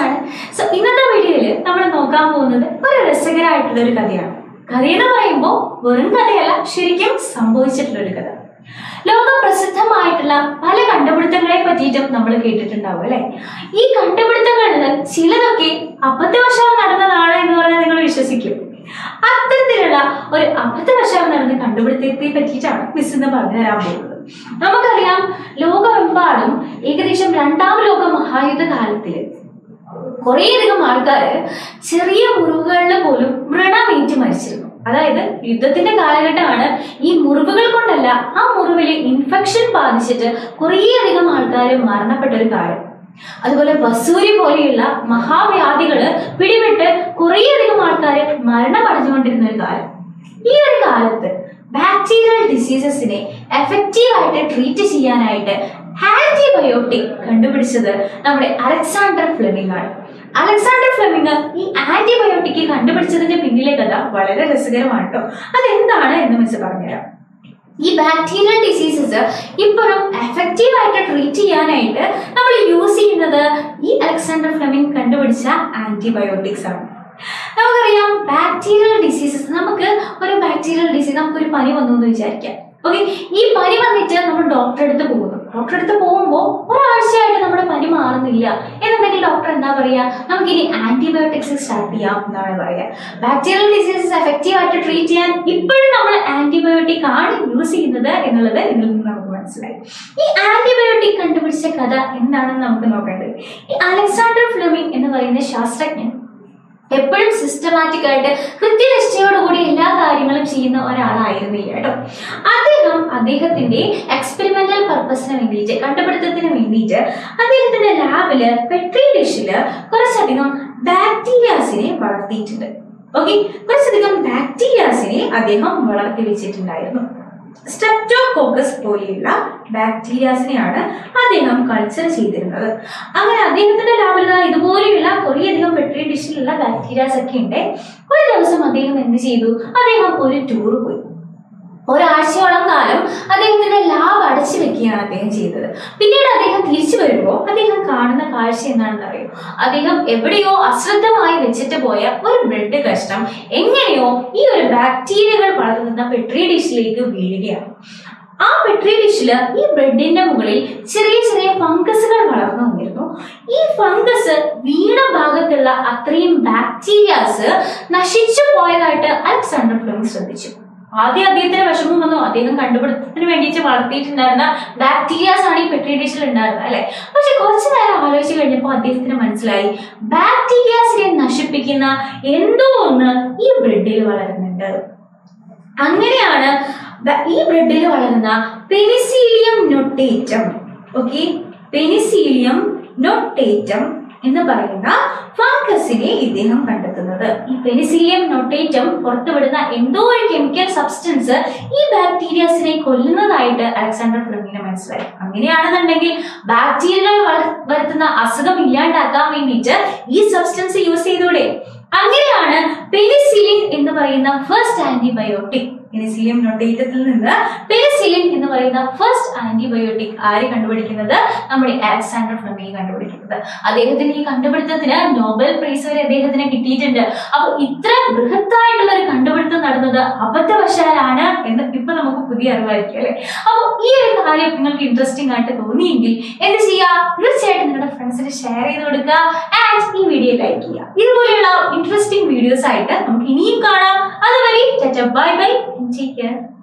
ആണ്. സോ ഇന്നത്തെ വീഡിയോയിൽ നമ്മൾ നോക്കാൻ പോകുന്നത് ഒരു രസകരമായിട്ടുള്ള ഒരു കഥയാണ്. കഥയെന്ന് പറയുമ്പോൾ വെറും കഥയല്ല, ശരിക്കും സംഭവിച്ചിട്ടുള്ള ഒരു കഥ. ലോക പ്രസിദ്ധമായിട്ടുള്ള പല കണ്ടുപിടുത്തങ്ങളെ പറ്റിയിട്ടും നമ്മൾ കേട്ടിട്ടുണ്ടാവും അല്ലെ. ഈ കണ്ടുപിടുത്തങ്ങളിൽ ചിലതൊക്കെ അബദ്ധവശാൽ നടന്നതാണ് എന്ന് പറഞ്ഞാൽ നിങ്ങൾ വിശ്വസിക്കും. അത്തരത്തിലുള്ള ഒരു അബദ്ധവശാൽ നടന്ന കണ്ടുപിടുത്തത്തെ പറ്റിയിട്ടാണ് മിസ് ഇന്ന് പറഞ്ഞു തരാൻ പോകുന്നത്. നമുക്കറിയാം, ലോകമെമ്പാടും ഏകദേശം രണ്ടാം ലോക മഹായുദ്ധ കാലത്തില് കുറേയധികം ആൾക്കാര് ചെറിയ മുറിവുകളിൽ പോലും വ്രണമേറ്റ് മരിച്ചിരുന്നു. അതായത് യുദ്ധത്തിന്റെ കാലഘട്ടമാണ്. ഈ മുറിവുകൾ കൊണ്ടല്ല, ആ മുറിവിൽ ഇൻഫെക്ഷൻ ബാധിച്ചിട്ട് കുറേയധികം ആൾക്കാർ മരണപ്പെട്ട ഒരു കാലം. അതുപോലെ വസൂരി പോലെയുള്ള മഹാവ്യാധികള് പിടിപെട്ട് കുറേയധികം ആൾക്കാർ മരണമടഞ്ഞുകൊണ്ടിരുന്ന ഒരു കാലം. ഈ ഒരു കാലത്ത് ബാക്ടീരിയൽ ഡിസീസസിനെ എഫക്റ്റീവ് ആയിട്ട് ട്രീറ്റ് ചെയ്യാനായിട്ട് ആന്റിബയോട്ടിക് കണ്ടുപിടിച്ചത് നമ്മുടെ അലക്സാണ്ടർ ഫ്ലെമിംഗ് ആണ്. അലക്സാണ്ടർ ഫ്ലെമിംഗ് ഈ ആന്റിബയോട്ടിക് കണ്ടുപിടിച്ചതിന്റെ പിന്നിലെ കഥ വളരെ രസകരമാണ് കേട്ടോ. അതെന്താണ് എന്ന് മിസ് പറഞ്ഞുതരാം. ഈ ബാക്ടീരിയൽ ഡിസീസസ് ഇപ്പോഴും എഫക്റ്റീവ് ആയിട്ട് ട്രീറ്റ് ചെയ്യാനായിട്ട് നമ്മൾ യൂസ് ചെയ്യുന്നത് ഈ അലക്സാണ്ടർ ഫ്ലെമിംഗ് കണ്ടുപിടിച്ച ആന്റിബയോട്ടിക്സ് ആണ്. നമുക്കറിയാം, ബാക്ടീരിയൽ ഡിസീസസ്, നമുക്കൊരു പനി വന്നു എന്ന് വിചാരിക്കാം. ഓക്കെ, ഈ പനി വന്നിട്ട് നമ്മൾ ഡോക്ടറെ അടുത്ത് പോകുമ്പോൾ ഒരാഴ്ചയായിട്ട് നമ്മുടെ പനി മാറുന്നില്ല എന്നുണ്ടെങ്കിൽ ഡോക്ടർ എന്താ പറയുക, നമുക്കിനി ആന്റിബയോട്ടിക്സ് സ്റ്റാർട്ട് ചെയ്യാം എന്നാണ് പറയുക. ബാക്ടീരിയൽ ഡിസീസസ് എഫക്റ്റീവ് ആയിട്ട് ട്രീറ്റ് ചെയ്യാൻ ഇപ്പോഴും നമ്മൾ ആന്റിബയോട്ടിക് ആണ് യൂസ് ചെയ്യുന്നത് എന്നുള്ളത് ഇതിൽ നിന്ന് നമുക്ക് മനസ്സിലായി. ഈ ആന്റിബയോട്ടിക് കണ്ടുപിടിച്ച കഥ എന്താണെന്ന് നമുക്ക് നോക്കേണ്ടത്. ഈ അലക്സാണ്ടർ ഫ്ലെമിംഗ് എന്ന് പറയുന്ന ശാസ്ത്രജ്ഞൻ എപ്പോഴും സിസ്റ്റമാറ്റിക് ആയിട്ട് കൃത്യനിഷ്ഠയോടുകൂടി എല്ലാ കാര്യങ്ങളും ചെയ്യുന്ന ഒരാളായിരുന്നില്ല കേട്ടോ. അദ്ദേഹത്തിന്റെ എക്സ്പെരിമെന്റൽ പർപ്പസിന് വേണ്ടിയിട്ട്, കണ്ടുപിടുത്തത്തിന് വേണ്ടിയിട്ട് അദ്ദേഹത്തിന്റെ ലാബില് പെട്രി ഡിഷില് കുറച്ചധികം ബാക്ടീരിയാസിനെ വളർത്തിയിട്ടുണ്ട്. ഓക്കെ, കുറച്ചധികം ബാക്ടീരിയാസിനെ അദ്ദേഹം വളർത്തി വെച്ചിട്ടുണ്ടായിരുന്നു. സ്ട്രെപ്റ്റോകോക്കസ് പോലെയുള്ള ബാക്ടീരിയാസിനെയാണ് അദ്ദേഹം കൾച്ചർ ചെയ്തിരുന്നത്. അങ്ങനെ അദ്ദേഹത്തിന്റെ ലാബിൽ ഇതുപോലെയുള്ള കുറേയധികം പെട്രി ഡിഷിലുള്ള ബാക്ടീരിയാസ് ഒക്കെ ഉണ്ട്. ഒരു ദിവസം അദ്ദേഹം എന്ത് ചെയ്തു, അദ്ദേഹം ഒരു ടൂർ പോയി. ഒരാഴ്ചയോളം കാലം അദ്ദേഹത്തിന്റെ ലാബ് അടച്ചു വെക്കുകയാണ് അദ്ദേഹം ചെയ്തത്. പിന്നീട് അദ്ദേഹം തിരിച്ചു വരുമ്പോൾ അദ്ദേഹം കാണുന്ന കാഴ്ച എന്താണെന്ന് അറിയോ, അദ്ദേഹം എവിടെയോ അശ്രദ്ധമായി വെച്ചിട്ട് പോയ ഒരു ബ്രെഡ് കഷ്ണം എങ്ങനെയോ ഈ ഒരു ബാക്ടീരിയകൾ വളർത്തുന്ന പെട്രി ഡിഷിലേക്ക് വീഴുകയാണ്. ആ പെട്രി ഡിഷില് ഈ ബ്രെഡിന്റെ മുകളിൽ ചെറിയ ചെറിയ ഫംഗസുകൾ വളർന്നു വന്നിരുന്നു. ഈ ഫംഗസ് വീണ ഭാഗത്തുള്ള അത്രയും ബാക്ടീരിയാസ് നശിച്ചു പോയതായിട്ട് അലക്സാണ്ടർ ഫ്ലെമിംഗ് ശ്രദ്ധിച്ചു. ആദ്യം അദ്ദേഹത്തിന് വിഷമം വന്നു. അദ്ദേഹം കണ്ടുപിടുത്തത്തിന് വേണ്ടിയിട്ട് വളർത്തിയിട്ടുണ്ടായിരുന്ന ബാക്ടീരിയാസ് ആണ് ഈ പെട്രി ഡിഷിൽ ഉണ്ടായിരുന്നത് അല്ലെ. പക്ഷെ കുറച്ചു നേരം ആലോചിച്ച് കഴിഞ്ഞപ്പോൾ അദ്ദേഹത്തിന് മനസ്സിലായി, ബാക്ടീരിയാസിനെ നശിപ്പിക്കുന്ന എന്തോ ഒന്ന് ഈ ബ്രെഡിൽ വളരുന്നുണ്ട്. അങ്ങനെയാണ് ഈ ബ്രെഡിൽ വളരുന്ന Penicillium notatum, okay, Penicillium notatum എന്ന് പറയുന്ന ഫംഗസിനെ ഇദ്ദേഹം കണ്ടെത്തുന്നത്. ഈ പെനിസിലിയം നൊട്ടേറ്റം പുറത്തുവിടുന്ന എന്തോ ഒരു കെമിക്കൽ സബ്സ്റ്റൻസ് ഈ ബാക്ടീരിയാസിനെ കൊല്ലുന്നതായിട്ട് അലക്സാണ്ടർ ഫ്ലെമിംഗിന് മനസ്സിലായി. അങ്ങനെയാണെന്നുണ്ടെങ്കിൽ ബാക്ടീരിയകൾ വരുത്തുന്ന അസുഖം ഇല്ലാണ്ടാക്കാൻ വേണ്ടിയിട്ട് ഈ സബ്സ്റ്റൻസ് യൂസ് ചെയ്തൂടെ. അങ്ങനെയാണ് പെനിസിലിൻ എന്ന് പറയുന്ന ഫസ്റ്റ് ആന്റിബയോട്ടിക്, പെനിസിലിയം നൊട്ടേറ്റത്തിൽ നിന്ന് പെനിസിലിൻ എന്ന് പറയുന്ന ഫസ്റ്റ് ആന്റിബയോട്ടിക് ആര് കണ്ടുപിടിക്കുന്നത്, നമ്മുടെ അലക്സാണ്ടർ ഫ്ലെമിംഗ് കണ്ടുപിടിക്കുന്നത്. അദ്ദേഹത്തിന്റെ ഈ കണ്ടുപിടുത്തത്തിന് നോബൽ പ്രൈസ് വരെ അദ്ദേഹത്തിന് കിട്ടിയിട്ടുണ്ട്. അപ്പൊ ഇത്ര ബൃഹത്തായിട്ടുള്ള ഒരു കണ്ടുപിടുത്തം നടന്നത് അബദ്ധവശാലാണ് എന്ന് ഇപ്പൊ നമുക്ക് പുതിയ അറിവായിരിക്കും അല്ലെ. അപ്പൊ ഈ ഒരു കാര്യം നിങ്ങൾക്ക് ഇൻട്രസ്റ്റിംഗ് ആയിട്ട് തോന്നിയെങ്കിൽ എന്ത് ചെയ്യുക, തീർച്ചയായിട്ടും നിങ്ങളുടെ ഫ്രണ്ട്സിന് ഷെയർ ചെയ്ത് കൊടുക്കുക ആൻഡ് ഈ വീഡിയോ ലൈക്ക് ചെയ്യുക. ഇതുപോലെയുള്ള ഇൻട്രസ്റ്റിംഗ് വീഡിയോസ് ആയിട്ട് നമുക്ക് ഇനിയും കാണാം. അതുവരെ ബൈ ബൈ, take care.